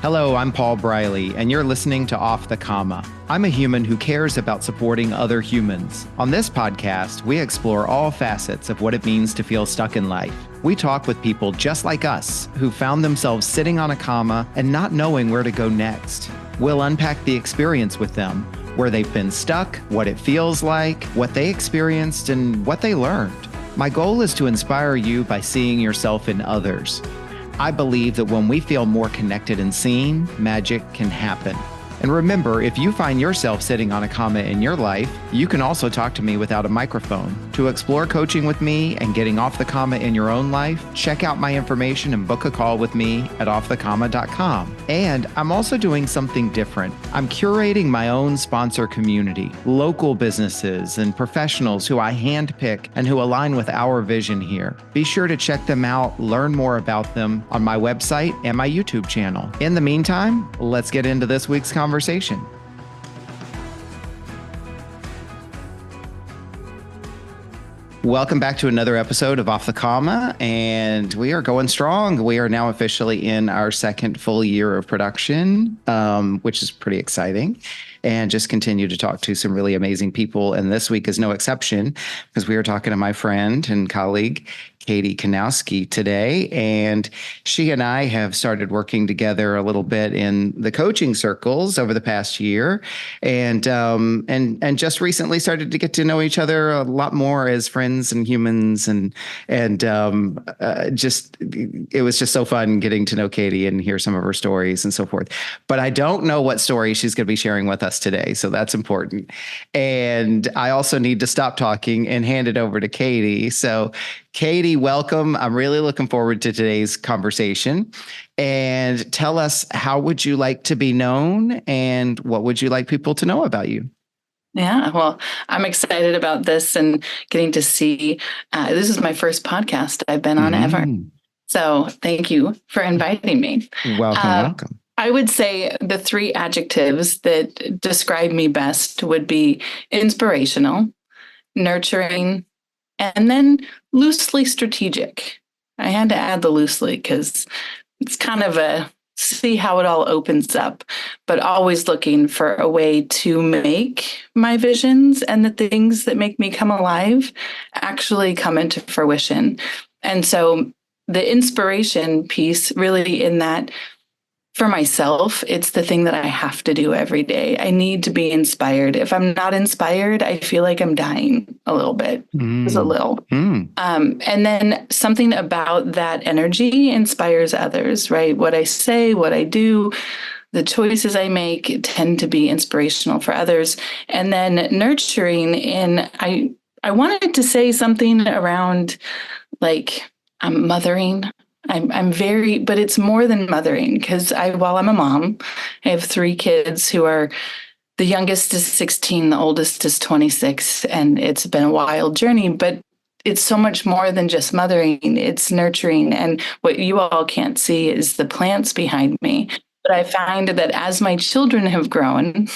Hello, I'm Paul Briley, and you're listening to Off the Comma. I'm a human who cares about supporting other humans. On this podcast, we explore all facets of what it means to feel stuck in life. We talk with people just like us who found themselves sitting on a comma and not knowing where to go next. We'll unpack the experience with them, where they've been stuck, what it feels like, what they experienced, and what they learned. My goal is to inspire you by seeing yourself in others. I believe that when we feel more connected and seen, magic can happen. And remember, if you find yourself sitting on a comma in your life, you can also talk to me without a microphone. To explore coaching with me and getting off the comma in your own life, check out my information and book a call with me at offthecomma.com. And I'm also doing something different. I'm curating my own sponsor community, local businesses and professionals who I handpick and who align with our vision here. Be sure to check them out, learn more about them on my website and my YouTube channel. In the meantime, let's get into this week's conversation. Welcome back to another episode of Off the Comma, and we are going strong. We are now officially in our second full year of production, which is pretty exciting, and just continue to talk to some really amazing people. And this week is no exception because we are talking to my friend and colleague, Katie Kanowsky, today, and she and I have started working together a little bit in the coaching circles over the past year, and just recently started to get to know each other a lot more as friends and humans, and just it was just so fun getting to know Katie and hear some of her stories and so forth. But I don't know what story she's going to be sharing with us today, so that's important. And I also need to stop talking and hand it over to Katie. So Katie, welcome. I'm really looking forward to today's conversation. And tell us, how would you like to be known and what would you like people to know about you? Yeah, well, I'm excited about this and getting to see. This is my first podcast I've been on ever. So thank you for inviting me. Welcome. I would say the three adjectives that describe me best would be inspirational, nurturing, and then loosely strategic. I had to add the loosely because it's kind of a see how it all opens up, but always looking for a way to make my visions and the things that make me come alive actually come into fruition. And so the inspiration piece really in that, for myself, it's the thing that I have to do every day. I need to be inspired. If I'm not inspired, I feel like I'm dying a little bit, just a little. And then something about that energy inspires others, right? What I say, what I do, the choices I make tend to be inspirational for others. And then nurturing I wanted to say something around like I'm mothering. I'm very, but it's more than mothering because while I'm a mom, I have three kids who are, the youngest is 16, the oldest is 26, and it's been a wild journey, but it's so much more than just mothering. It's nurturing. And what you all can't see is the plants behind me. But I find that as my children have grown,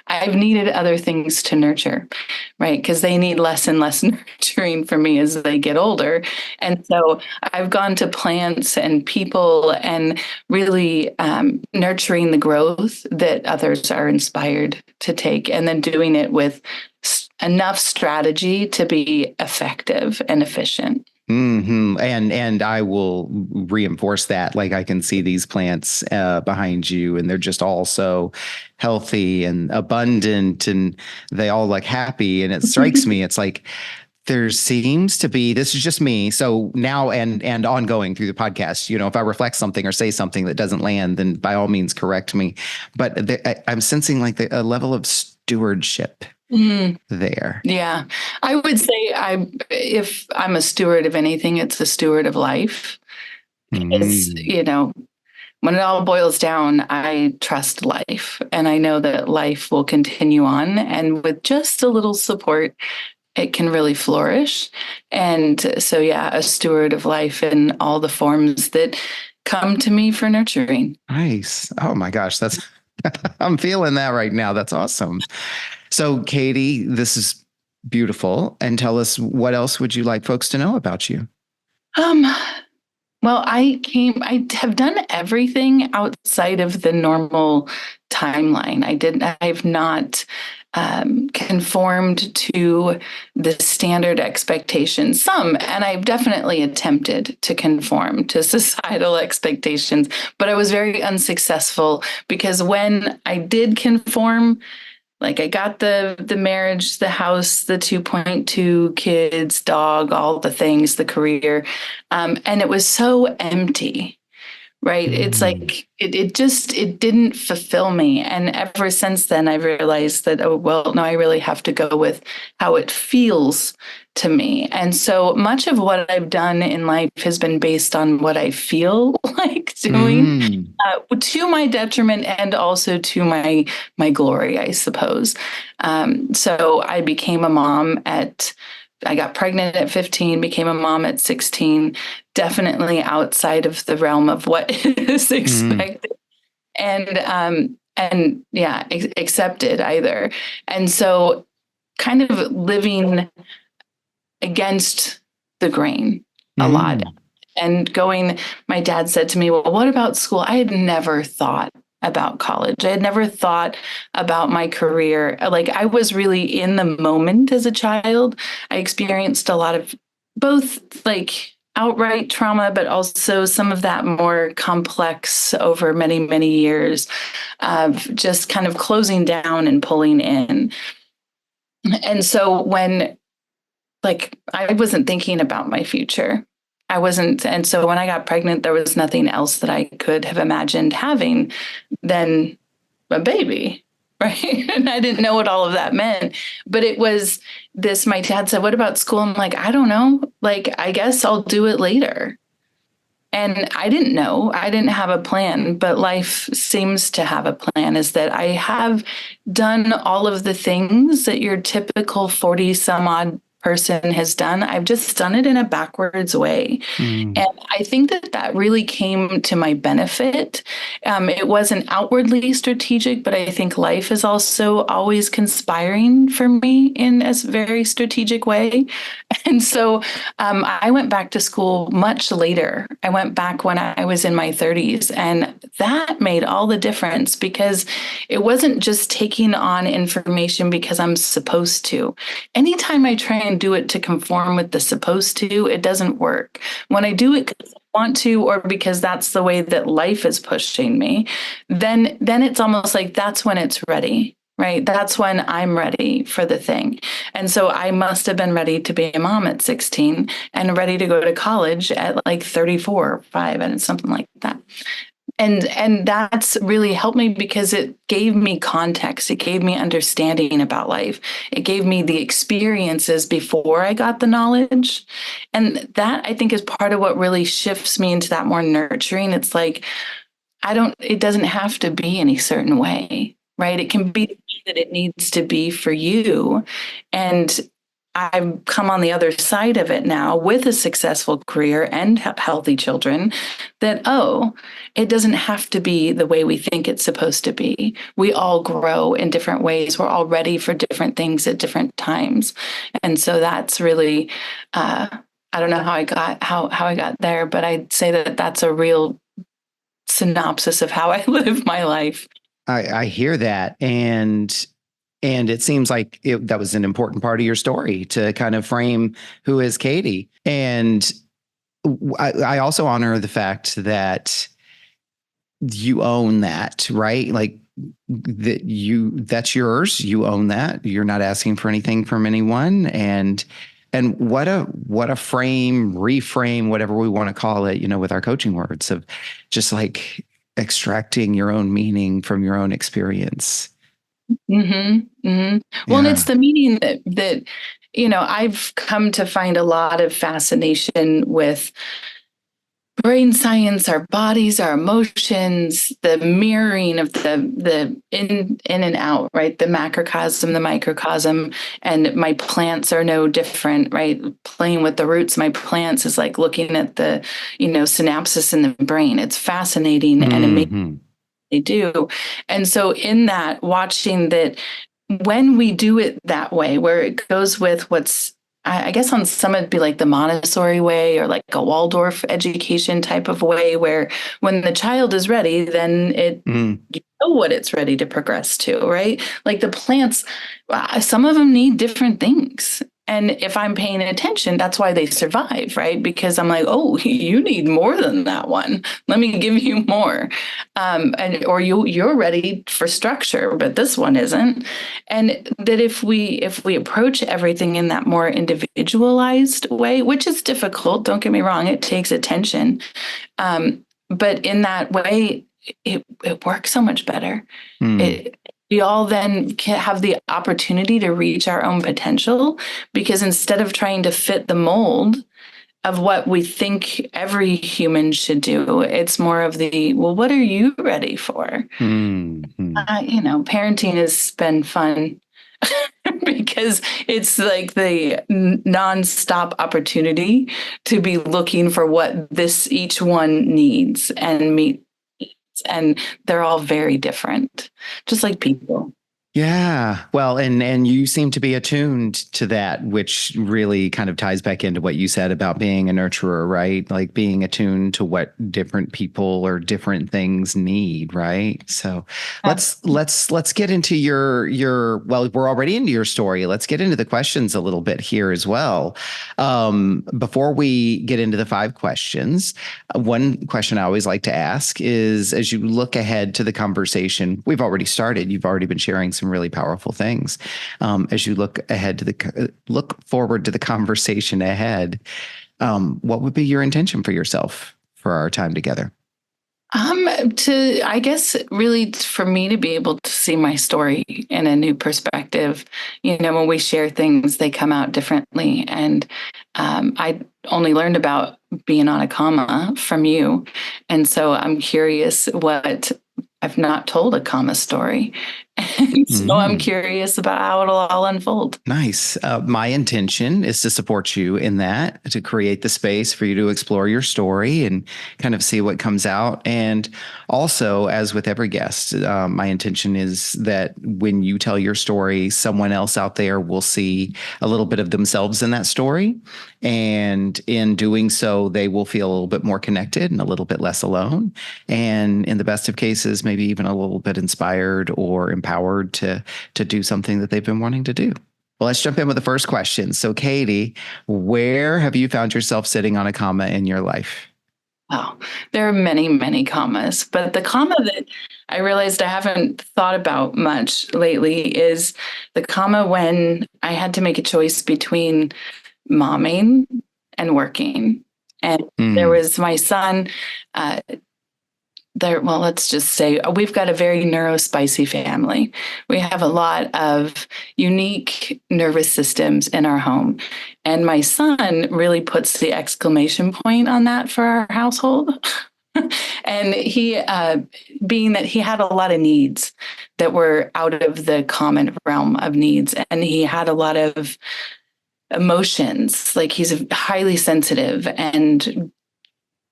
I've needed other things to nurture, right? Because they need less and less nurturing for me as they get older. And so I've gone to plants and people and really nurturing the growth that others are inspired to take, and then doing it with enough strategy to be effective and efficient. And I will reinforce that. Like I can see these plants behind you, and they're just all so healthy and abundant, and they all look happy. And it strikes me, it's like there seems to be, this is just me. So now and ongoing through the podcast, if I reflect something or say something that doesn't land, then by all means correct me. But I'm sensing like a level of stewardship there. Yeah. I would say if I'm a steward of anything, it's a steward of life. It's, when it all boils down, I trust life, and I know that life will continue on, and with just a little support, it can really flourish. And so, yeah, a steward of life in all the forms that come to me for nurturing. Nice. Oh my gosh. I'm feeling that right now. That's awesome. So, Katie, this is beautiful. And tell us, what else would you like folks to know about you? Well, I have done everything outside of the normal timeline. I've not conformed to the standard expectations. Some, and I've definitely attempted to conform to societal expectations, but I was very unsuccessful because when I did conform, like I got the marriage, the house, the 2.2 kids, dog, all the things, the career. And it was so empty, right? It's Mm. like it didn't fulfill me. And ever since then I've realized that, oh well, no, I really have to go with how it feels to me. And so much of what I've done in life has been based on what I feel like doing, Mm. to my detriment and also to my glory, I suppose. So I became a mom at I got pregnant at 15, became a mom at 16, definitely outside of the realm of what is Mm. expected and yeah, accepted either. And so kind of living against the grain a lot Mm. and going, my dad said to me, well, what about school? I had never thought about college. I had never thought about my career. Like I was really in the moment as a child. I experienced a lot of both like outright trauma, but also some of that more complex over many, many years of just kind of closing down and pulling in. And so when like I wasn't thinking about my future. I wasn't. And so when I got pregnant, there was nothing else that I could have imagined having than a baby. Right. And I didn't know what all of that meant. But it was this my dad said, what about school? I'm like, I don't know. Like, I guess I'll do it later. And I didn't know. I didn't have a plan, but life seems to have a plan is that I have done all of the things that your typical 40 some odd person has done. I've just done it in a backwards way. Mm. And I think that that really came to my benefit. It wasn't outwardly strategic, but I think life is also always conspiring for me in a very strategic way. And so I went back to school much later. I went back when I was in my 30s, and that made all the difference because it wasn't just taking on information because I'm supposed to. Anytime I try and do it to conform with the supposed to, it doesn't work. When I do it because I want to or because that's the way that life is pushing me, then it's almost like that's when it's ready. Right. That's when I'm ready for the thing. And so I must have been ready to be a mom at 16 and ready to go to college at like 34 or 5 and something like that. And that's really helped me because it gave me context. It gave me understanding about life. It gave me the experiences before I got the knowledge. And that I think is part of what really shifts me into that more nurturing. It's like it doesn't have to be any certain way, right? It can be that it needs to be for you. And I've come on the other side of it now with a successful career and healthy children that, oh, it doesn't have to be the way we think it's supposed to be. We all grow in different ways. We're all ready for different things at different times. And so that's really, I don't know how I got there, but I'd say that that's a real synopsis of how I live my life. I hear that. And it seems like that was an important part of your story to kind of frame who is Katie. And I also honor the fact that you own that, right? Like that's yours. You own that. You're not asking for anything from anyone. And what a reframe, whatever we want to call it, with our coaching words of just like extracting your own meaning from your own experience. Mm-hmm, mm-hmm. Well, and Yeah. it's the meaning that I've come to find a lot of fascination with brain science, our bodies, our emotions, the mirroring of the in and out, right? The macrocosm, the microcosm, and my plants are no different, right? Playing with the roots, my plants is like looking at the synapses in the brain. It's fascinating and amazing. Mm-hmm. They do. And so in that, watching that when we do it that way, where it goes with what's I guess on some it'd be like the Montessori way or like a Waldorf education type of way, where when the child is ready, then Mm. you know what it's ready to progress to, right? Like the plants, some of them need different things. And if I'm paying attention, that's why they survive, right? Because I'm like, oh, you need more than that one. Let me give you more, or you're ready for structure, but this one isn't. And that if we approach everything in that more individualized way, which is difficult, don't get me wrong, it takes attention, but in that way, it works so much better. Mm. We all then can have the opportunity to reach our own potential, because instead of trying to fit the mold of what we think every human should do, it's more of the, well, what are you ready for? Mm. Parenting has been fun because it's like the nonstop opportunity to be looking for what this each one needs and meet. And they're all very different, just like people. Yeah. Well, and you seem to be attuned to that, which really kind of ties back into what you said about being a nurturer, right? Like being attuned to what different people or different things need, right? So let's get into your well, we're already into your story. Let's get into the questions a little bit here as well. Before we get into the 5 questions, one question I always like to ask is, as you look ahead to the conversation we've already started, you've already been sharing some really powerful things. As you look forward to the conversation ahead, what would be your intention for yourself for our time together? I guess really for me to be able to see my story in a new perspective. When we share things, they come out differently. And I only learned about being on a comma from you. And so I'm curious what I've not told a comma story. And so I'm curious about how it'll all unfold. Nice. My intention is to support you in that, to create the space for you to explore your story and kind of see what comes out. And also, as with every guest, my intention is that when you tell your story, someone else out there will see a little bit of themselves in that story. And in doing so, they will feel a little bit more connected and a little bit less alone. And in the best of cases, maybe even a little bit inspired or empowered to do something that they've been wanting to do. Well, let's jump in with the first question. So, Katie, where have you found yourself sitting on a comma in your life? Oh, there are many, many commas, but the comma that I realized I haven't thought about much lately is the comma when I had to make a choice between momming and working. And there Mm. was my son, well, let's just say we've got a very neurospicy family. We have a lot of unique nervous systems in our home. And my son really puts the exclamation point on that for our household. And he, being that he had a lot of needs that were out of the common realm of needs, and he had a lot of emotions, like he's highly sensitive and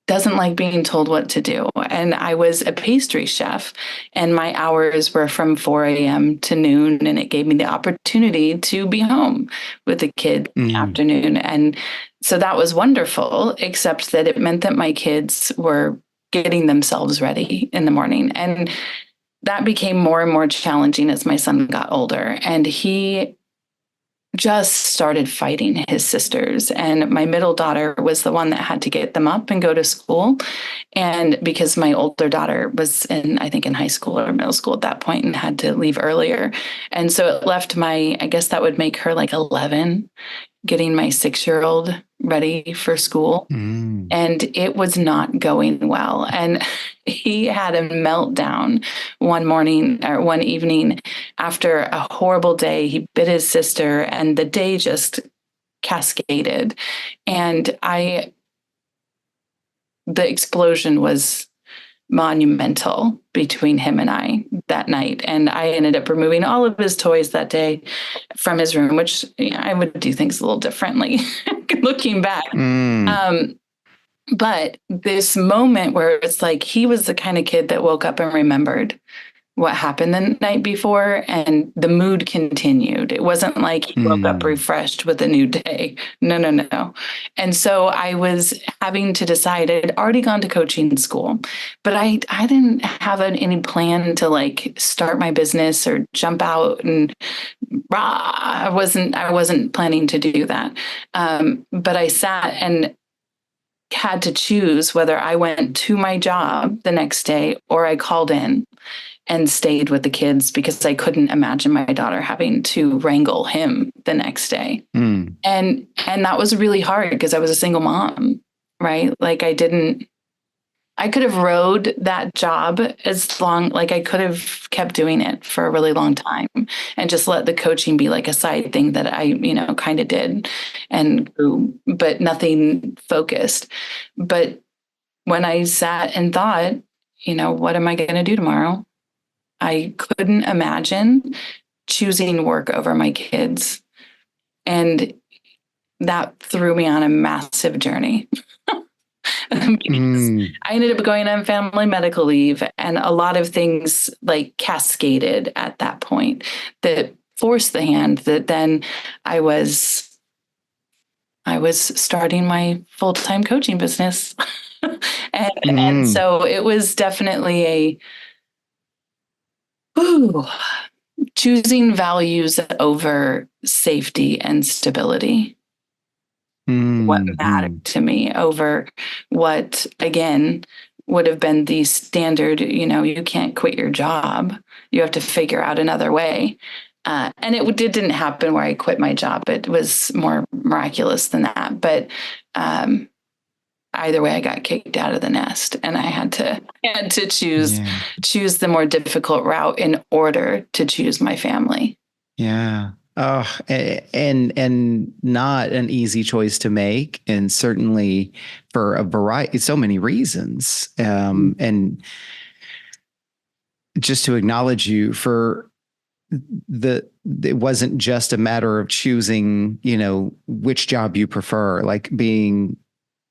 doesn't like being told what to do. And I was a pastry chef, and my hours were from 4 a.m. to noon. And it gave me the opportunity to be home with the kid in the afternoon. And so that was wonderful, except that it meant that my kids were getting themselves ready in the morning. And that became more and more challenging as my son got older. And he just started fighting his sisters. And my middle daughter was the one that had to get them up and go to school. And because my older daughter was I think in high school or middle school at that point and had to leave earlier. And so it left I guess that would make her like 11, getting my 6-year-old ready for school. And it was not going well. And he had a meltdown one evening after a horrible day. He bit his sister, and the day just cascaded. And the explosion was monumental between him and I that night. And I ended up removing all of his toys that day from his room, which I would do things a little differently looking back. But this moment where it's like he was the kind of kid that woke up and remembered what happened the night before, and the mood continued. It wasn't like he woke up refreshed with a new day. No, no, no. And so I was having to decide. I had already gone to coaching school, but I didn't have any plan to like start my business or jump out and I wasn't planning to do that. But I sat and had to choose whether I went to my job the next day or I called in and stayed with the kids because I couldn't imagine my daughter having to wrangle him the next day. And that was really hard because I was a single mom, right? Like I could have rode that job as long, like I could have kept doing it for a really long time and just let the coaching be like a side thing that I, kind of did and grew, but nothing focused. But when I sat and thought, what am I going to do tomorrow? I couldn't imagine choosing work over my kids. And that threw me on a massive journey. I ended up going on family medical leave, and a lot of things like cascaded at that point that forced the hand that then I was starting my full-time coaching business. and so it was definitely choosing values over safety and stability. What mattered to me over what, again, would have been the standard, you can't quit your job. You have to figure out another way. And it didn't happen where I quit my job. It was more miraculous than that. But either way, I got kicked out of the nest, and I had to choose the more difficult route in order to choose my family. Yeah. Oh, and not an easy choice to make, and certainly for a variety, so many reasons. And just to acknowledge you for it wasn't just a matter of choosing, which job you prefer, like being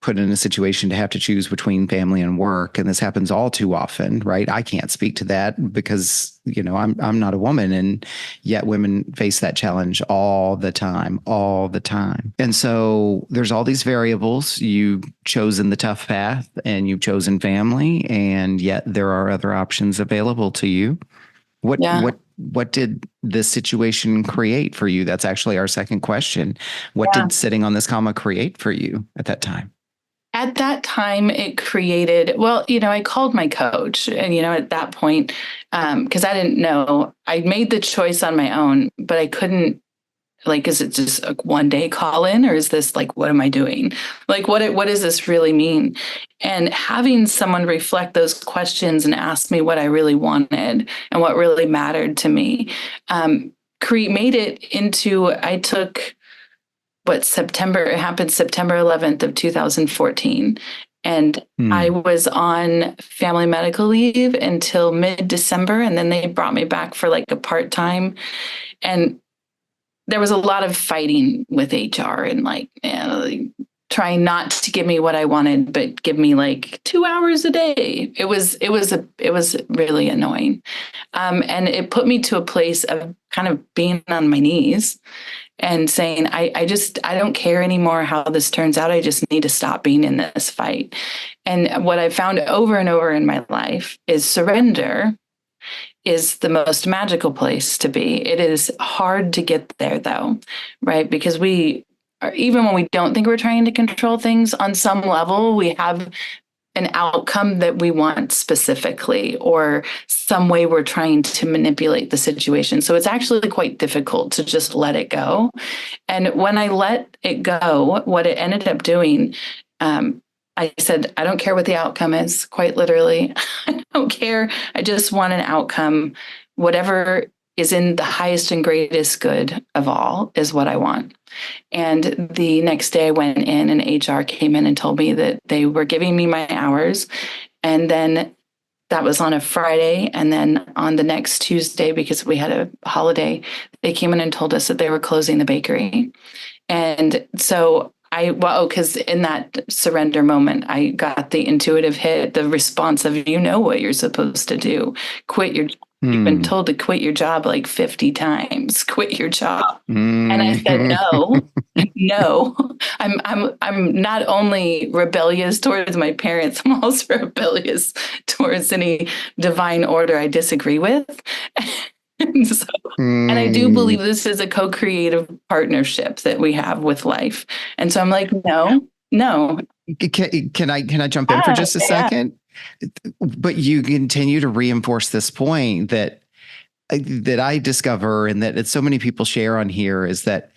put in a situation to have to choose between family and work. And this happens all too often, right? I can't speak to that because, I'm not a woman, and yet women face that challenge all the time. And so there's all these variables. You've chosen the tough path and you've chosen family, and yet there are other options available to you. What did this situation create for you? That's actually our second question. What did sitting on this comma create for you at that time? At that time, it created, I called my coach, and, at that point, because I didn't know, I made the choice on my own, but I couldn't, like, is it just a one day call in, or is this like, what am I doing? Like, what does this really mean? And having someone reflect those questions and ask me what I really wanted and what really mattered to me, made it into, I took it happened September 11th of 2014. And I was on family medical leave until mid-December. And then they brought me back for like a part-time. And there was a lot of fighting with HR and like, trying not to give me what I wanted, but give me like 2 hours a day. It was really annoying. And it put me to a place of kind of being on my knees and saying, I don't care anymore how this turns out. I just need to stop being in this fight. And what I've found over and over in my life is surrender is the most magical place to be. It is hard to get there though, right? Because even when we don't think we're trying to control things, on some level, we have an outcome that we want specifically, or some way we're trying to manipulate the situation. So it's actually quite difficult to just let it go. And when I let it go, what it ended up doing, I said, I don't care what the outcome is, quite literally. I don't care. I just want an outcome. Whatever is in the highest and greatest good of all is what I want. And the next day I went in, and HR came in and told me that they were giving me my hours. And then that was on a Friday. And then on the next Tuesday, because we had a holiday, they came in and told us that they were closing the bakery. And so because in that surrender moment, I got the intuitive hit, the response of, you know what you're supposed to do. Quit your job. You've been told to quit your job like 50 times. Quit your job. And I said, no, no. I'm not only rebellious towards my parents, I'm also rebellious towards any divine order I disagree with. And I do believe this is a co-creative partnership that we have with life. And so I'm like, no. Can I jump in for just a second? But you continue to reinforce this point that I discover, and that so many people share on here, is that,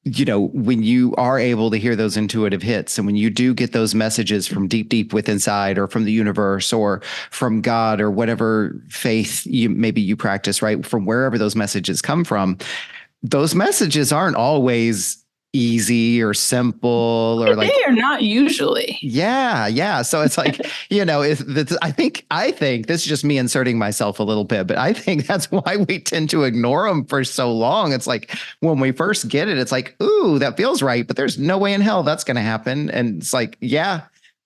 you know, when you are able to hear those intuitive hits, and when you do get those messages from deep within inside, or from the universe, or from God, or whatever faith you practice, right? From wherever those messages come from, those messages aren't always easy or simple, or like, they are not usually. Yeah. So it's like, you know, I think this is just me inserting myself a little bit, but I think that's why we tend to ignore them for so long. It's like, when we first get it, it's like, ooh, that feels right, but there's no way in hell that's going to happen. And it's like, yeah,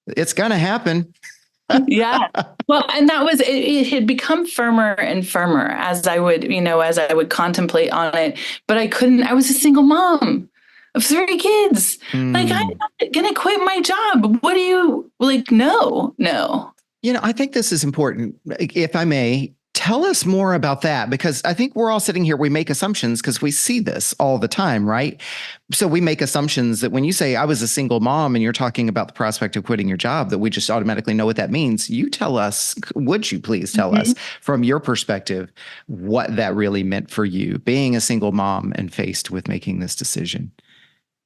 it's going to happen. Yeah. Well, and that was, it had become firmer and firmer as I would contemplate on it, but I was a single mom of 3 kids. Like, I'm not going to quit my job. What do you like? No. You know, I think this is important. If I may, tell us more about that, because I think we're all sitting here, we make assumptions because we see this all the time, right? So we make assumptions that when you say I was a single mom and you're talking about the prospect of quitting your job, that we just automatically know what that means. You tell us, would you please tell us from your perspective what that really meant for you, being a single mom and faced with making this decision?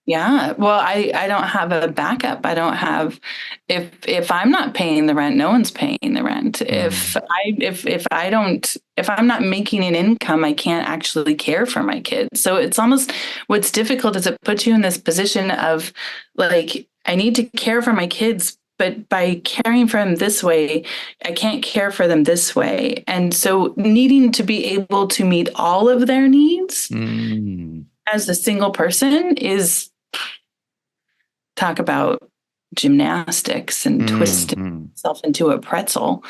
Yeah. Well, I don't have a backup. I don't have, if I'm not paying the rent, no one's paying the rent. If I'm not making an income, I can't actually care for my kids. So it's almost, what's difficult is it puts you in this position of like, I need to care for my kids, but by caring for them this way, I can't care for them this way. And so needing to be able to meet all of their needs as a single person is, talk about gymnastics and twisting yourself into a pretzel,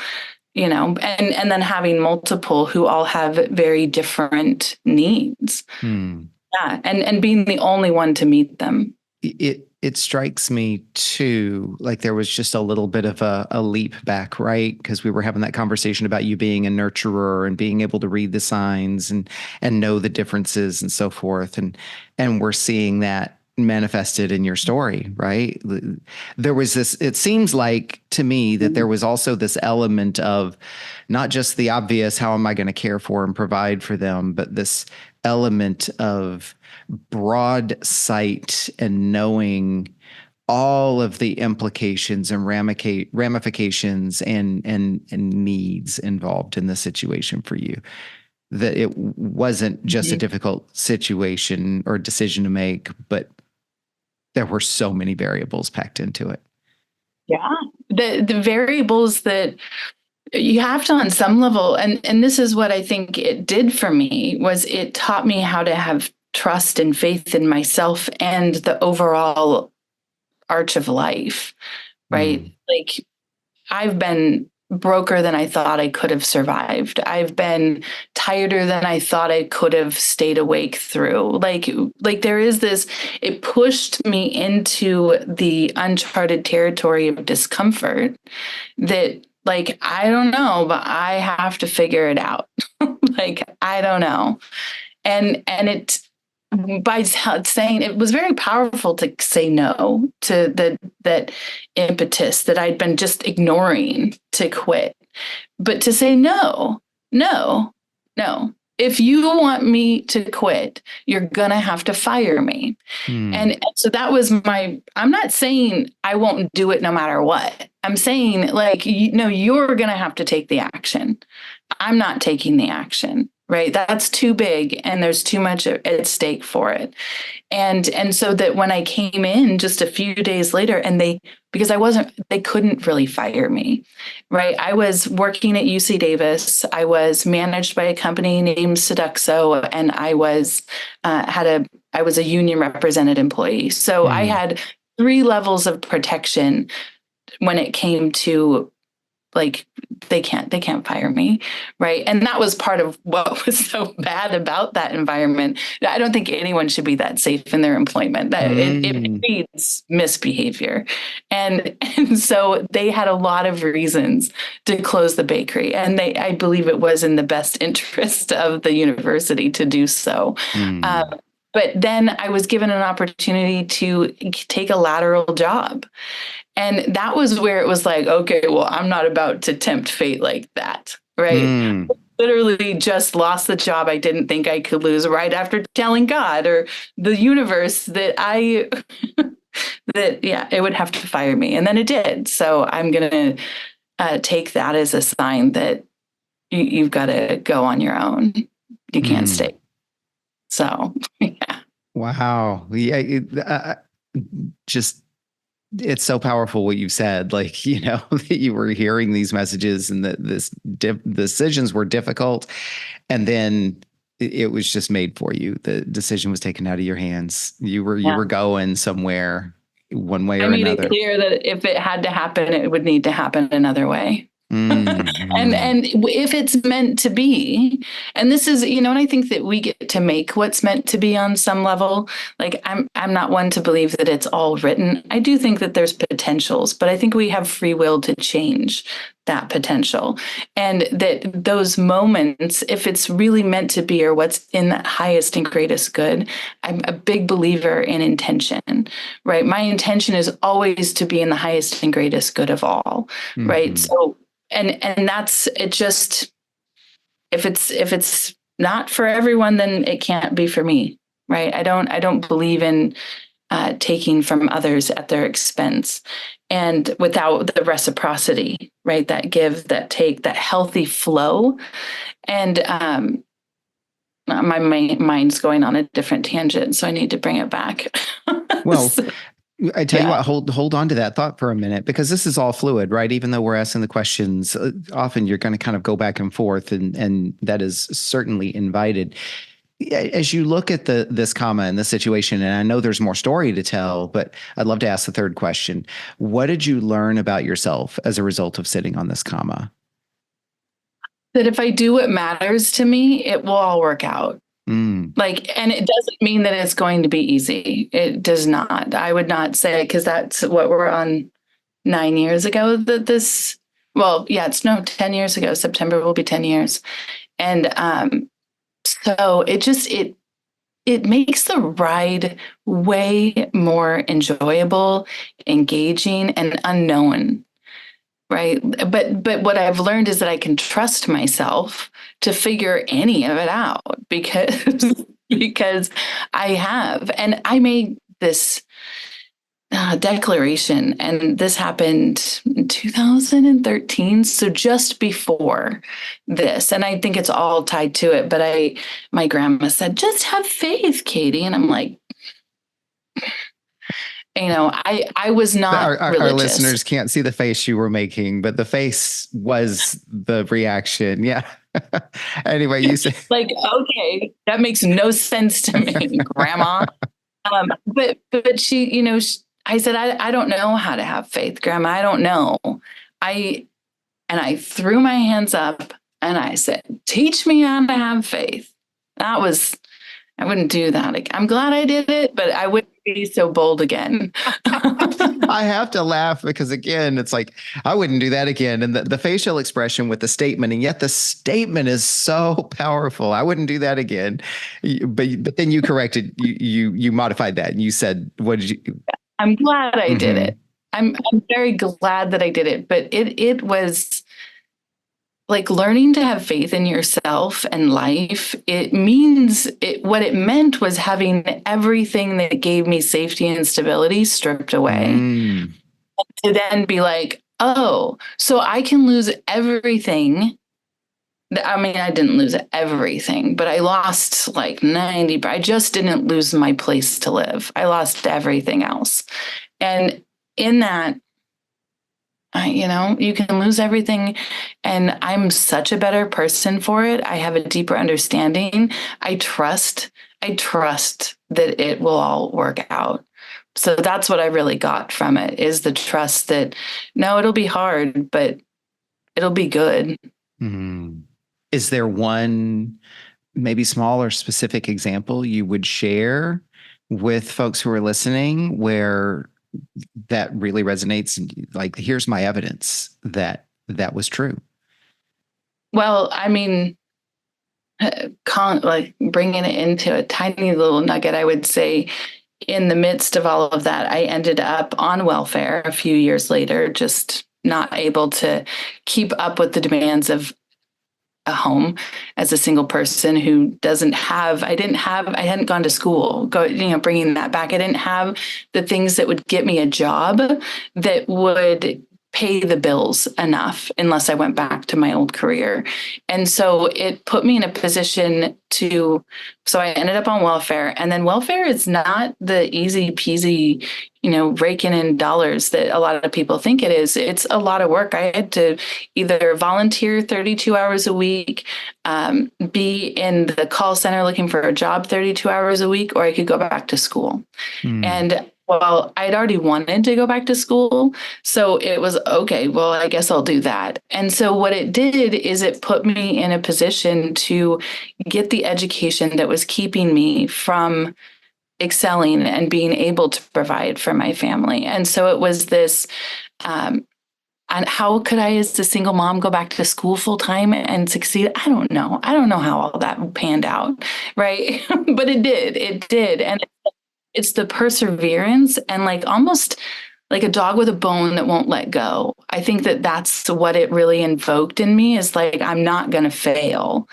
you know, and then having multiple who all have very different needs. Yeah. And being the only one to meet them. It strikes me too, like there was just a little bit of a leap back, right? Because we were having that conversation about you being a nurturer and being able to read the signs and know the differences and so forth. And we're seeing that manifested in your story, right? There was this, it seems like to me that there was also this element of not just the obvious, how am I going to care for and provide for them, but this element of broad sight and knowing all of the implications and ramifications and needs involved in the situation for you. That it wasn't just a difficult situation or decision to make, but there were so many variables packed into it. Yeah. The variables that you have to, on some level, and this is what I think it did for me, was it taught me how to have trust and faith in myself and the overall arch of life, right? Like, I've been broker than I thought I could have survived. I've been tireder than I thought I could have stayed awake through. Like there is this, it pushed me into the uncharted territory of discomfort that, like, I don't know, but I have to figure it out. Like, I don't know. And it, by saying, it was very powerful to say no to that impetus that I'd been just ignoring to quit, but to say no. If you want me to quit, you're going to have to fire me. And so that was I'm not saying I won't do it no matter what. I'm saying, like, you're going to have to take the action. I'm not taking the action. Right. That's too big and there's too much at stake for it. And so that when I came in just a few days later, and they couldn't really fire me. Right. I was working at UC Davis. I was managed by a company named Seduxo, and I was a union represented employee. So I had three levels of protection when it came to like they can't fire me, right? And that was part of what was so bad about that environment. I don't think anyone should be that safe in their employment. That it breeds misbehavior, and so they had a lot of reasons to close the bakery, and I believe it was in the best interest of the university to do so. But then I was given an opportunity to take a lateral job. And that was where it was like, okay, well, I'm not about to tempt fate like that, right? Literally just lost the job I didn't think I could lose right after telling God or the universe that it would have to fire me. And then it did. So I'm going to take that as a sign that you've got to go on your own. You can't stay. So, yeah. Wow. Yeah. Just, it's so powerful what you've said, like, you know, that you were hearing these messages and that decisions were difficult. And then it was just made for you. The decision was taken out of your hands. You were going somewhere one way or another. I made it clear that if it had to happen, it would need to happen another way. And if it's meant to be, and this is, you know, and I think that we get to make what's meant to be on some level. Like I'm not one to believe that it's all written. I do think that there's potentials, but I think we have free will to change that potential, and that those moments, if it's really meant to be or what's in that highest and greatest good, I'm a big believer in intention, right? My intention is always to be in the highest and greatest good of all, right? So and that's it. Just if it's not for everyone, then it can't be for me, right? I don't believe in taking from others at their expense and without the reciprocity, right? That give, that take, that healthy flow. And my mind's going on a different tangent, so I need to bring it back. Well, I tell you what, hold on to that thought for a minute, because this is all fluid, right? Even though we're asking the questions, often you're going to kind of go back and forth, and that is certainly invited. As you look at this comma and this situation, and I know there's more story to tell, but I'd love to ask the third question. What did you learn about yourself as a result of sitting on this comma? That if I do what matters to me, it will all work out. Like, and it doesn't mean that it's going to be easy. It does not. I would not say, because that's what we're on 9 years ago that this, well, yeah, it's 10 years ago. September will be 10 years. And so it makes the ride way more enjoyable, engaging, and unknown. Right. But what I've learned is that I can trust myself to figure any of it out because I have. And I made this declaration, and this happened in 2013. So just before this, and I think it's all tied to it. But my grandma said, just have faith, Katie. And I'm like, you know, I was not religious. Our listeners can't see the face you were making, but the face was the reaction. Yeah. Anyway, you say like, okay, that makes no sense to me, Grandma. But she, you know, I said, I don't know how to have faith, Grandma. I don't know. I threw my hands up and I said, teach me how to have faith. I wouldn't do that. I'm glad I did it, but I wouldn't be so bold again. I have to laugh because, again, it's like, I wouldn't do that again. And the facial expression with the statement, and yet the statement is so powerful. I wouldn't do that again. But then you corrected, you modified that, and you said, what did you? I'm glad I did it. I'm very glad that I did it, but it was like learning to have faith in yourself and life. What it meant was having everything that gave me safety and stability stripped away. To then be like, oh, so I can lose everything. I mean, I didn't lose everything, but I lost like 90, but I just didn't lose my place to live. I lost everything else. And in that, you know, you can lose everything, and I'm such a better person for it. I have a deeper understanding. I trust that it will all work out. So that's what I really got from it, is the trust that, no, it'll be hard, but it'll be good. Mm. Is there one maybe small or specific example you would share with folks who are listening where that really resonates? Like, here's my evidence that that was true. Well, I mean, like bringing it into a tiny little nugget, I would say in the midst of all of that, I ended up on welfare a few years later, just not able to keep up with the demands of a home as a single person who doesn't have, I hadn't gone to school, bringing that back. I didn't have the things that would get me a job that would pay the bills enough unless I went back to my old career. And so it put me in a position so I ended up on welfare. And then welfare is not the easy peasy, raking in dollars that a lot of people think it is. It's a lot of work. I had to either volunteer 32 hours a week, be in the call center looking for a job 32 hours a week, or I could go back to school. And well, I'd already wanted to go back to school. So it was, okay, well, I guess I'll do that. And so what it did is it put me in a position to get the education that was keeping me from excelling and being able to provide for my family. And so it was this, and how could I, as a single mom, go back to school full time and succeed? I don't know. I don't know how all that panned out, right? But it did. It did. And it's the perseverance and like almost like a dog with a bone that won't let go. I think that that's what it really invoked in me, is like, I'm not going to fail.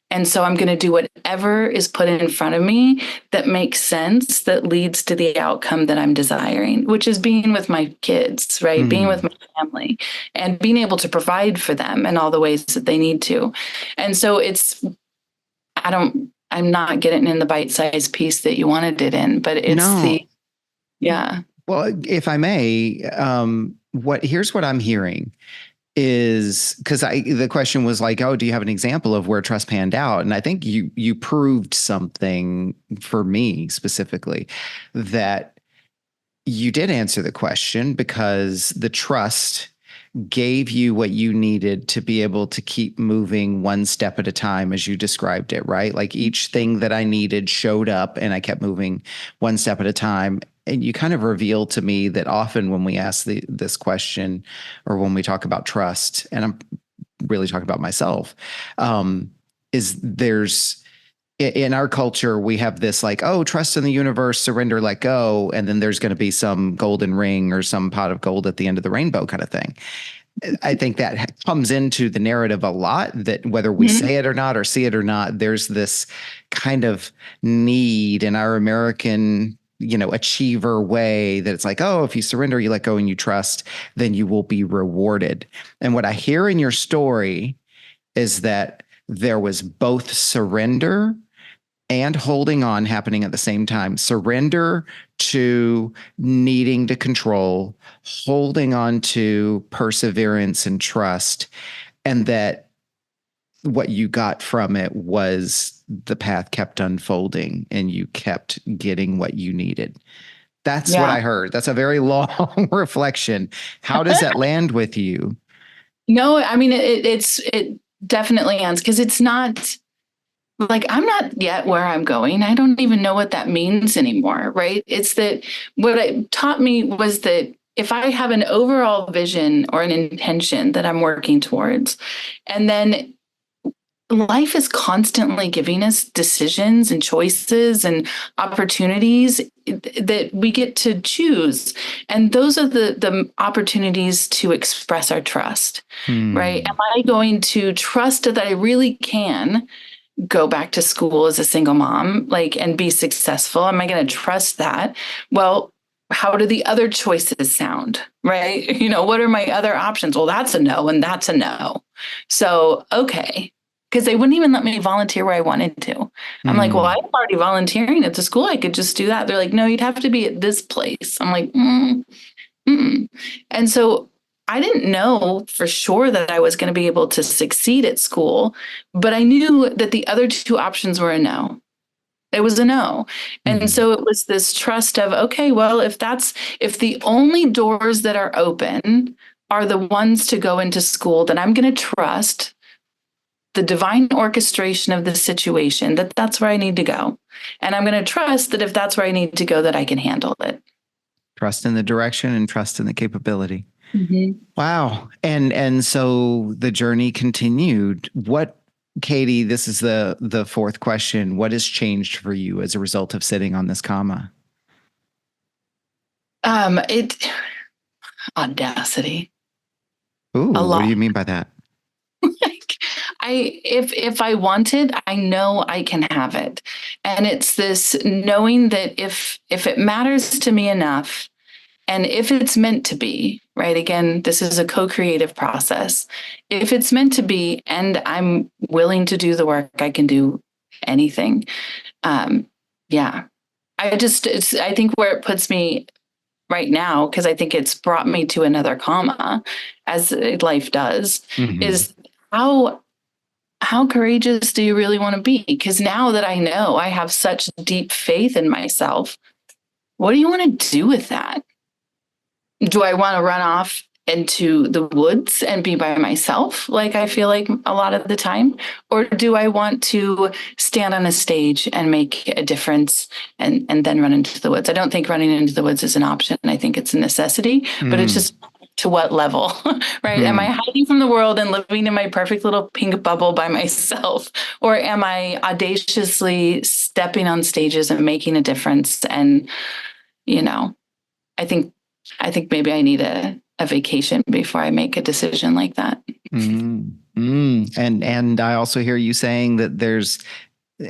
And so I'm going to do whatever is put in front of me that makes sense, that leads to the outcome that I'm desiring, which is being with my kids, right? Being with my family and being able to provide for them in all the ways that they need to. And so I'm not getting in the bite-sized piece that you wanted it in, but it's yeah. Well, if I may, here's what I'm hearing is, because the question was like, oh, do you have an example of where trust panned out? And I think you proved something for me specifically, that you did answer the question, because the trust gave you what you needed to be able to keep moving one step at a time, as you described it, right? Like each thing that I needed showed up and I kept moving one step at a time. And you kind of revealed to me that often when we ask this question, or when we talk about trust, and I'm really talking about myself, is there's, in our culture, we have this like, oh, trust in the universe, surrender, let go. And then there's going to be some golden ring or some pot of gold at the end of the rainbow kind of thing. I think that comes into the narrative a lot, that whether we say it or not, or see it or not, there's this kind of need in our American, achiever way, that it's like, oh, if you surrender, you let go and you trust, then you will be rewarded. And what I hear in your story is that there was both surrender and holding on happening at the same time. Surrender to needing to control, holding on to perseverance and trust, and that what you got from it was the path kept unfolding and you kept getting what you needed. That's what I heard. That's a very long reflection. How does that land with you? No, I mean, it definitely ends, because it's not like, I'm not yet where I'm going. I don't even know what that means anymore, right? It's that what it taught me was that if I have an overall vision or an intention that I'm working towards, and then life is constantly giving us decisions and choices and opportunities that we get to choose. And those are the opportunities to express our trust, right? Am I going to trust that I really can go back to school as a single mom, and be successful? Am I going to trust that? Well, how do the other choices sound, right? What are my other options? Well, that's a no, and that's a no. So, okay. Because they wouldn't even let me volunteer where I wanted to. I'm like, well, I'm already volunteering at the school. I could just do that. They're like, no, you'd have to be at this place. I'm like, And so I didn't know for sure that I was going to be able to succeed at school, but I knew that the other two options were a no. It was a no. And Mhm. so it was this trust of, okay, well, if the only doors that are open are the ones to go into school, then I'm going to trust the divine orchestration of the situation, that that's where I need to go. And I'm going to trust that if that's where I need to go, that I can handle it. Trust in the direction and trust in the capability. Mm-hmm. Wow. And so the journey continued. What, Katie, this is the fourth question. What has changed for you as a result of sitting on this comma? It audacity. Ooh, A what do lot. you mean by that? Like, if I want it, I know I can have it. And it's this knowing that if it matters to me enough, and if it's meant to be, right? Again, this is a co-creative process. If it's meant to be and I'm willing to do the work, I can do anything. Um, yeah. I think where it puts me right now, because I think it's brought me to another comma, as life does, Mhm. is how how courageous do you really want to be? Because now that I know I have such deep faith in myself, what do you want to do with that? Do I want to run off into the woods and be by myself, like I feel like a lot of the time? Or do I want to stand on a stage and make a difference and then run into the woods? I don't think running into the woods is an option. I think it's a necessity, but it's Mm. just to what level, right? Am I Mm. hiding from the world and living in my perfect little pink bubble by myself? Or am I audaciously stepping on stages and making a difference? And, you know, I think I think maybe I need a vacation before I make a decision like that. Mm. Mm. And I also hear you saying that there's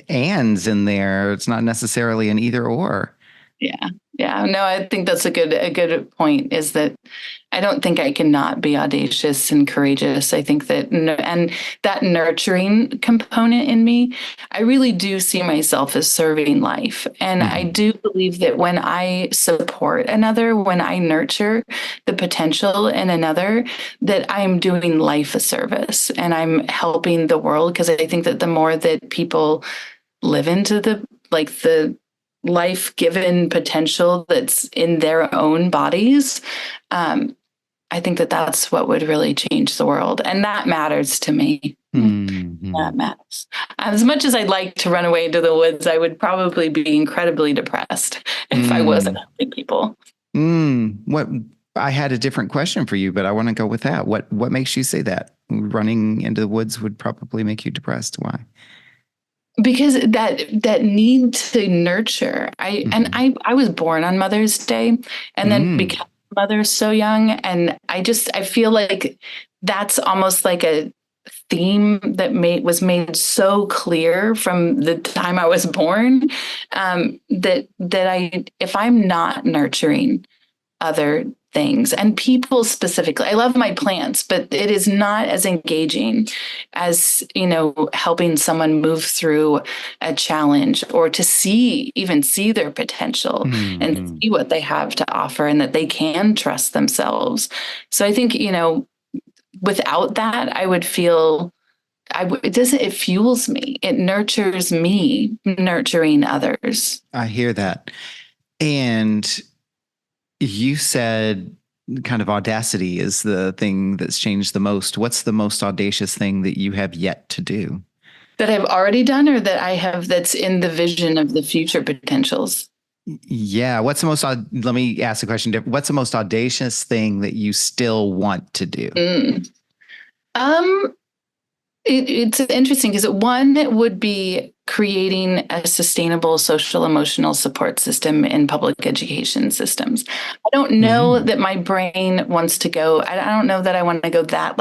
ands in there. It's not necessarily an either or. Yeah. Yeah. No, I think that's a good point, is that I don't think I cannot be audacious and courageous. I think that, and that nurturing component in me, I really do see myself as serving life. And I Mhm. do believe that when I support another, when I nurture the potential in another, that I'm doing life a service and I'm helping the world. Because I think that the more that people live into the life given potential that's in their own bodies, um, I think that that's what would really change the world. And that matters to me. That Mhm. matters. As much as I'd like to run away into the woods, I would probably be incredibly depressed if I wasn't Mm. helping people. Mm. What I had a different question for you, but I want to go with that. What makes you say that? Running into the woods would probably make you depressed. Why? Because that need to nurture. Mhm. I was born on Mother's Day and then Mm. became a mother so young. And I feel like that's almost like a theme that was made so clear from the time I was born, that I if I'm not nurturing other things and people specifically. I love my plants, but it is not as engaging as, helping someone move through a challenge or to even see their potential and Mhm. see what they have to offer and that they can trust themselves. So I think, without that, I would feel it fuels me. It nurtures me, nurturing others. I hear that. And you said kind of audacity is the thing that's changed the most. What's the most audacious thing that you have yet to do? That I've already done or that I have that's in the vision of the future potentials? Yeah. Let me ask the question. What's the most audacious thing that you still want to do? Mm. Um, it's interesting because one it would be creating a sustainable social emotional support system in public education systems. I don't know Mm. that my brain wants to go. I don't know that I want to go that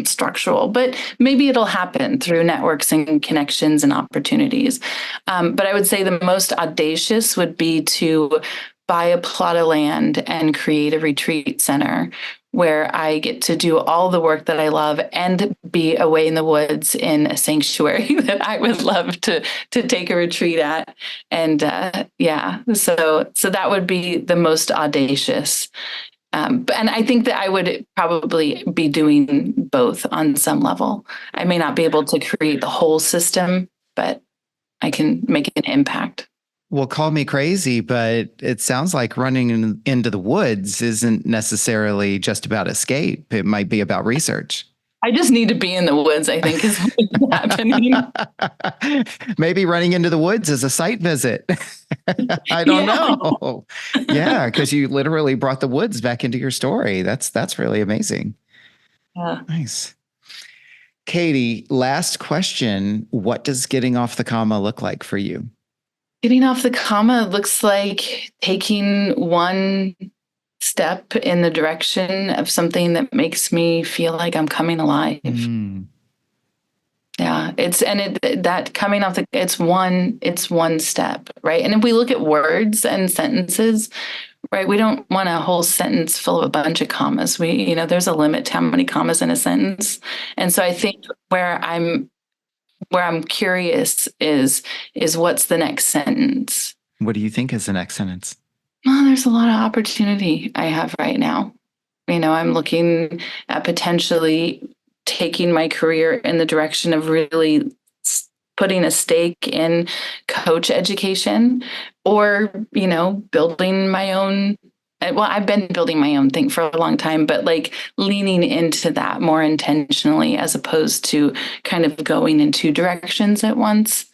structural, but maybe it'll happen through networks and connections and opportunities. But I would say the most audacious would be to buy a plot of land and create a retreat center where I get to do all the work that I love and be away in the woods in a sanctuary that I would love to take a retreat at. And yeah, so that would be the most audacious. And I think that I would probably be doing both on some level. I may not be able to create the whole system, but I can make an impact. Well, call me crazy, but it sounds like running into the woods isn't necessarily just about escape. It might be about research. I just need to be in the woods, I think, is what's happening. Maybe running into the woods is a site visit. I don't Yeah. know. Yeah, because you literally brought the woods back into your story. That's really amazing. Yeah. Nice. Katie, last question. What does getting off the comma look like for you? Getting off the comma looks like taking one step in the direction of something that makes me feel like I'm coming alive. Mm. Yeah, that coming off it's one step, right? And if we look at words and sentences, right, we don't want a whole sentence full of a bunch of commas. There's a limit to how many commas in a sentence. And so I think where I'm curious is what's the next sentence? What do you think is the next sentence? Well, there's a lot of opportunity I have right now. I'm looking at potentially taking my career in the direction of really putting a stake in coach education, or, building my own. Well, I've been building my own thing for a long time, but like leaning into that more intentionally as opposed to kind of going in two directions at once.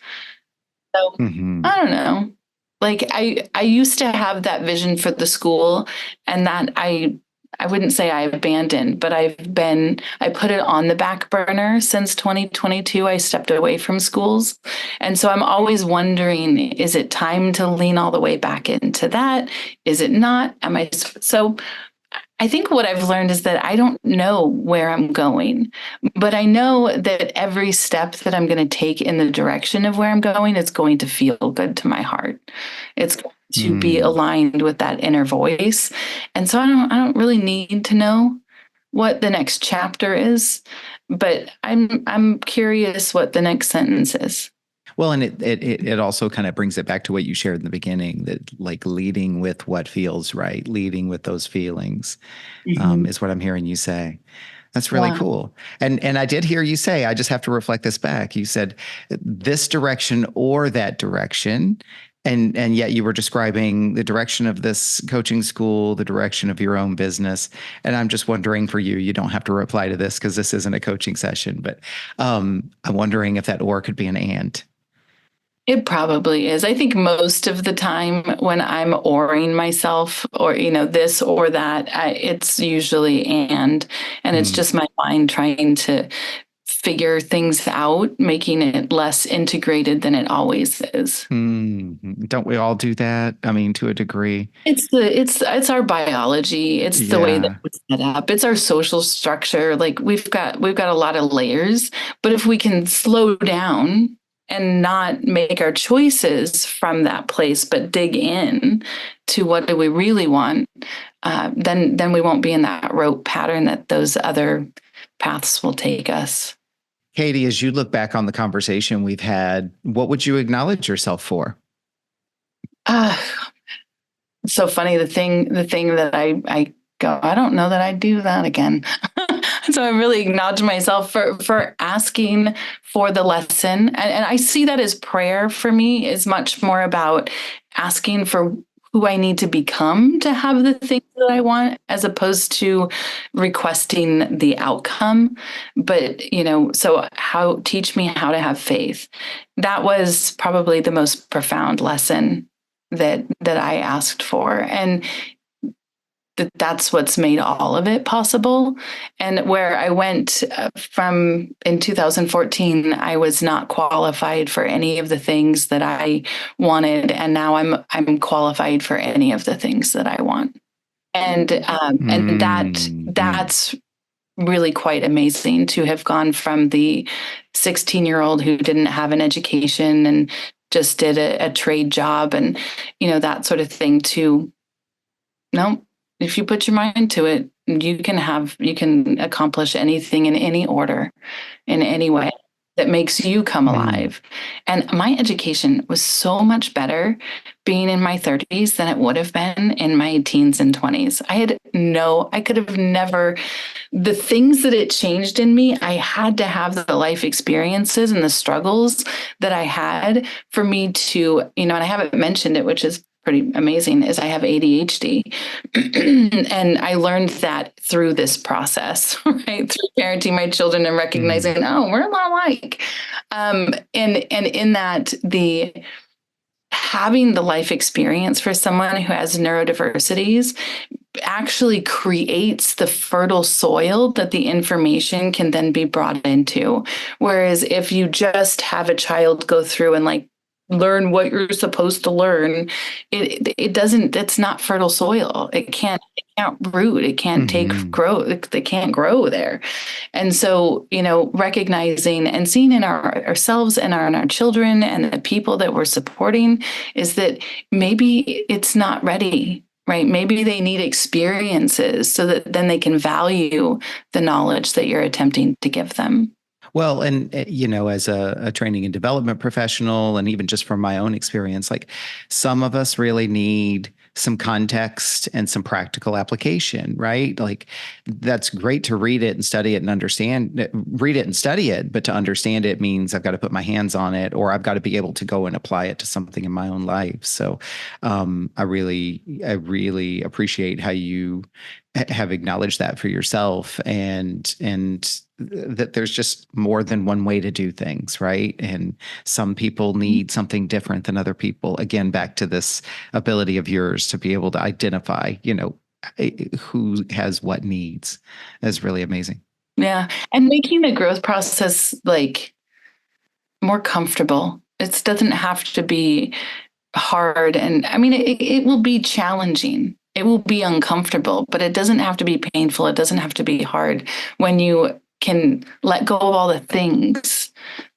So I don't know. Like I used to have that vision for the school, and that I wouldn't say I abandoned, but I put it on the back burner since 2022. I stepped away from schools. And so I'm always wondering, is it time to lean all the way back into that? Is it not? So I think what I've learned is that I don't know where I'm going, but I know that every step that I'm going to take in the direction of where I'm going is going to feel good to my heart. It's going to be aligned with that inner voice. And so I don't really need to know what the next chapter is, but I'm curious what the next sentence is. Well, and it also kind of brings it back to what you shared in the beginning, that like leading with what feels right, leading with those feelings, is what I'm hearing you say. That's really cool. And I did hear you say, I just have to reflect this back. You said this direction or that direction. And yet you were describing the direction of this coaching school, the direction of your own business. And I'm just wondering for you, you don't have to reply to this because this isn't a coaching session, but I'm wondering if that or could be an and. It probably is. I think most of the time when I'm oring myself or, this or that, it's usually and it's just my mind trying to figure things out, making it less integrated than it always is. Don't we all do that? I mean, to a degree. It's our biology. It's the way that we're set up. It's our social structure. Like we've got a lot of layers, but if we can slow down and not make our choices from that place, but dig in to what do we really want, then we won't be in that rote pattern that those other paths will take us. Katie, as you look back on the conversation we've had, what would you acknowledge yourself for? It's so funny. The thing that I go, I don't know that I'd do that again. So I really acknowledge myself for asking for the lesson. And I see that as prayer for me is much more about asking for who I need to become to have the things that I want, as opposed to requesting the outcome. But, so teach me how to have faith. That was probably the most profound lesson that I asked for. And that's what's made all of it possible. And where I went from in 2014, I was not qualified for any of the things that I wanted, and now I'm qualified for any of the things that I want. And that's really quite amazing to have gone from the 16-year-old who didn't have an education and just did a trade job and that sort of thing to no. If you put your mind to it, you can accomplish anything in any order, in any way that makes you come alive. And my education was so much better being in my 30s than it would have been in my teens and 20s. I could have never, the things that it changed in me, I had to have the life experiences and the struggles that I had for me to, and I haven't mentioned it, which is pretty amazing, is I have ADHD. And I learned that through this process, right? Through parenting my children and recognizing, oh, we're a lot alike. And in that, having the life experience for someone who has neurodiversities actually creates the fertile soil that the information can then be brought into. Whereas if you just have a child go through and like learn what you're supposed to learn, it's not fertile soil. It can't root, it can't take growth, they can't grow there. And so, recognizing and seeing in ourselves and in our children and the people that we're supporting is that maybe it's not ready. Right. Maybe they need experiences so that then they can value the knowledge that you're attempting to give them. Well, and as a training and development professional, and even just from my own experience, like some of us really need some context and some practical application, right? Like that's great to read it and study it and read it and study it, but to understand it means I've got to put my hands on it, or I've got to be able to go and apply it to something in my own life. So I really appreciate how you have acknowledged that for yourself, and that there's just more than one way to do things, right? And some people need something different than other people. Again, back to this ability of yours to be able to identify, who has what needs is really amazing. Yeah. And making the growth process like more comfortable. It doesn't have to be hard. And I mean, it will be challenging. It will be uncomfortable, but it doesn't have to be painful. It doesn't have to be hard when you can let go of all the things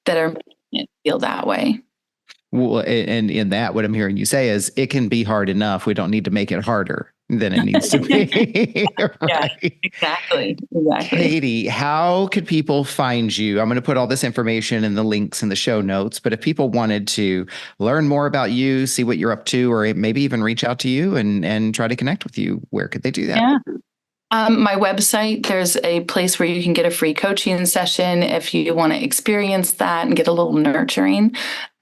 that are making it feel that way. Well, and in that, what I'm hearing you say is it can be hard enough. We don't need to make it harder than it needs to be. Right? Yeah, exactly. Katie, how could people find you? I'm going to put all this information in the links in the show notes, but if people wanted to learn more about you, see what you're up to, or maybe even reach out to you and try to connect with you, where could they do that? Yeah. My website, there's a place where you can get a free coaching session if you want to experience that and get a little nurturing.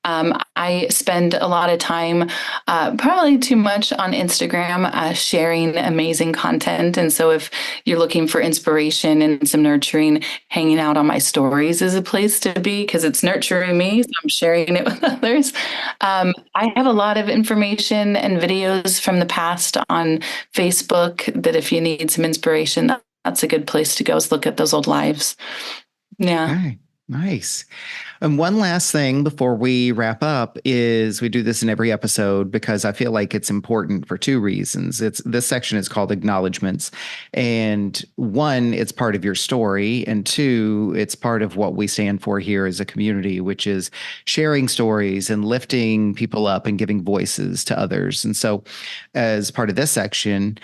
I spend a lot of time, probably too much on Instagram, sharing amazing content. And so if you're looking for inspiration and some nurturing, hanging out on my stories is a place to be because it's nurturing me. So I'm sharing it with others. I have a lot of information and videos from the past on Facebook that if you need some inspiration, that's a good place to go is look at those old lives. Yeah. Okay. Nice. And one last thing before we wrap up is we do this in every episode because I feel like it's important for two reasons. This section is called acknowledgements. And one, it's part of your story. And two, it's part of what we stand for here as a community, which is sharing stories and lifting people up and giving voices to others. And so as part of this section,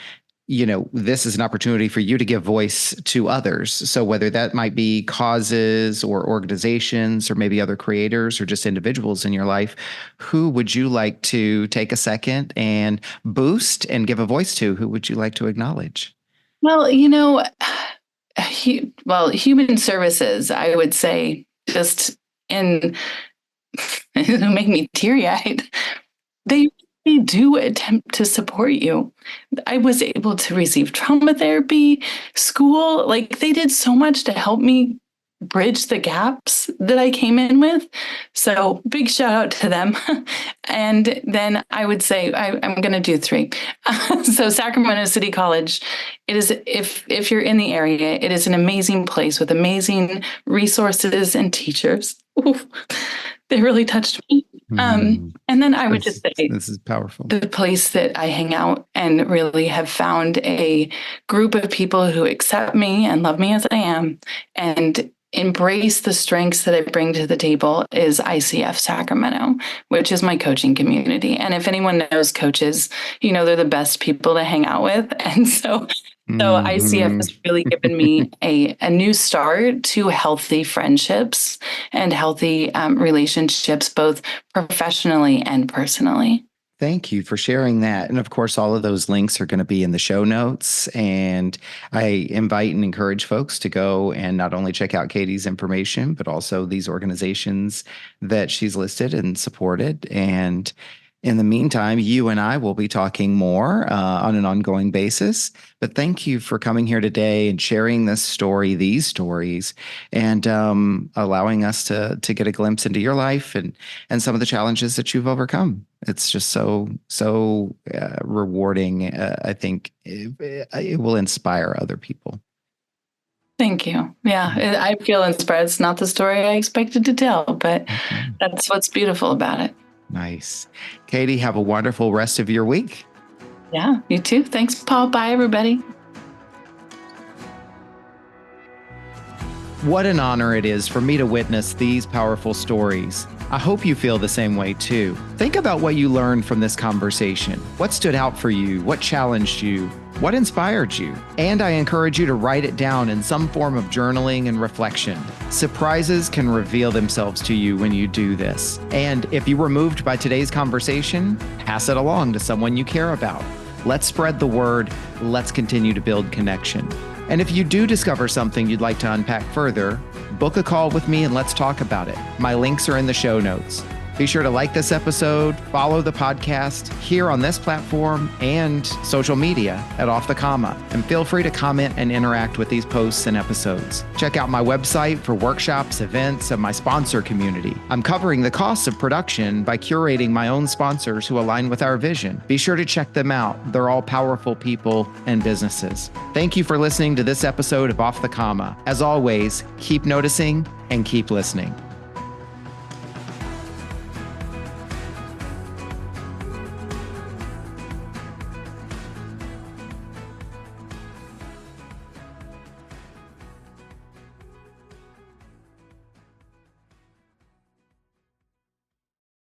this is an opportunity for you to give voice to others. So whether that might be causes or organizations or maybe other creators or just individuals in your life, who would you like to take a second and boost and give a voice to? Who would you like to acknowledge? Well, human services, I would say, just in it'll make me teary-eyed. They do attempt to support you. I was able to receive trauma therapy, school, like they did so much to help me bridge the gaps that I came in with. So big shout out to them. And then I would say I'm going to do three. So Sacramento City College, it is, if you're in the area, it is an amazing place with amazing resources and teachers. Ooh, they really touched me. And then I would just say, this is powerful. The place that I hang out and really have found a group of people who accept me and love me as I am and embrace the strengths that I bring to the table is ICF Sacramento, which is my coaching community. And if anyone knows coaches, they're the best people to hang out with. And so ICF has really given me a new start to healthy friendships and healthy relationships, both professionally and personally. Thank you for sharing that. And of course, all of those links are going to be in the show notes. And I invite and encourage folks to go and not only check out Katie's information, but also these organizations that she's listed and supported. And in the meantime, you and I will be talking more on an ongoing basis. But thank you for coming here today and sharing this story, these stories, and allowing us to get a glimpse into your life and some of the challenges that you've overcome. It's just so rewarding. I think it will inspire other people. Thank you. Yeah, I feel inspired. It's not the story I expected to tell, but that's what's beautiful about it. Nice. Katie, have a wonderful rest of your week. Yeah, you too. Thanks, Paul. Bye, everybody. What an honor it is for me to witness these powerful stories. I hope you feel the same way too. Think about what you learned from this conversation. What stood out for you? What challenged you? What inspired you? And I encourage you to write it down in some form of journaling and reflection. Surprises can reveal themselves to you when you do this. And if you were moved by today's conversation, pass it along to someone you care about. Let's spread the word. Let's continue to build connection. And if you do discover something you'd like to unpack further, book a call with me and let's talk about it. My links are in the show notes. Be sure to like this episode, follow the podcast here on this platform and social media at Off the Comma, and feel free to comment and interact with these posts and episodes. Check out my website for workshops, events, and my sponsor community. I'm covering the costs of production by curating my own sponsors who align with our vision. Be sure to check them out. They're all powerful people and businesses. Thank you for listening to this episode of Off the Comma. As always, keep noticing and keep listening.